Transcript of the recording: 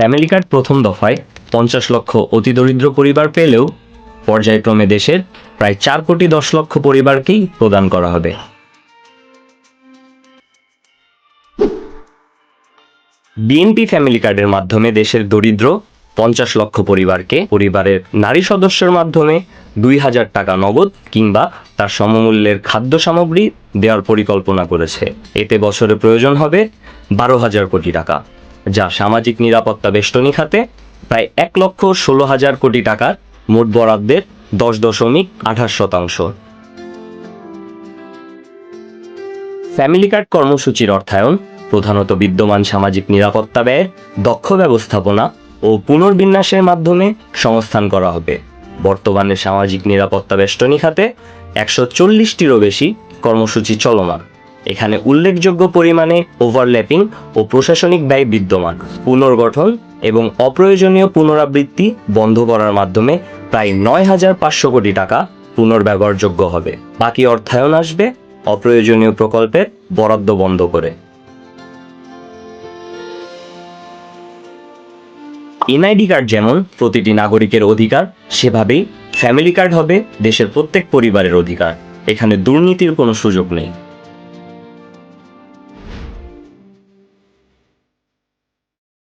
Family card প্রথম দফায় 50 লক্ষ অতি দরিদ্র পরিবার পেলেও পর্যায়ক্রমে দেশের প্রায় 4,10,00,000 পরিবারকেই প্রদান করা হবে। বিএনপি ফ্যামিলি কার্ডের মাধ্যমে দেশের দরিদ্র 50 লক্ষ পরিবারকে পরিবারের নারী সদস্যের মাধ্যমে 2,000 টাকা নগদ কিংবা তার সমমূল্যের খাদ্য সামগ্রী দেওয়ার পরিকল্পনা করেছে। এতে বছরে প্রয়োজন হবে 12,000 কোটি টাকা, যা সামাজিক নিরাপত্তা বেষ্টনী খাতে প্রায় 1,16,000 কোটি টাকার মোট বরাদ্দের 10.28%। ফ্যামিলি কার্ড কর্মসূচির অর্থায়ন প্রধানত বিদ্যমান সামাজিক নিরাপত্তা ব্যয়ের দক্ষ ব্যবস্থাপনা ও পুনর্বিন্যাসের মাধ্যমে সংস্থান করা হবে। বর্তমানে সামাজিক নিরাপত্তা বেষ্টনী খাতে 140টিরও বেশি কর্মসূচি চলমান। এখানে উল্লেখযোগ্য পরিমাণে ওভারল্যাপিং ও প্রশাসনিক ব্যয় বিদ্যমান। পুনর্গঠন এবং অপ্রয়োজনীয় পুনরাবৃত্তি বন্ধ করার মাধ্যমে প্রায় 9,500 কোটি টাকা পুনর্ব্যবহারযোগ্য হবে। বাকি অর্থায়ন আসবে অপ্রয়োজনীয় প্রকল্পের বরাদ্দ বন্ধ করে। এনআইডি কার্ড যেমন প্রতিটি নাগরিকের অধিকার, সেভাবেই ফ্যামিলি কার্ড হবে দেশের প্রত্যেক পরিবারের অধিকার। এখানে দুর্নীতির কোনো সুযোগ নেই।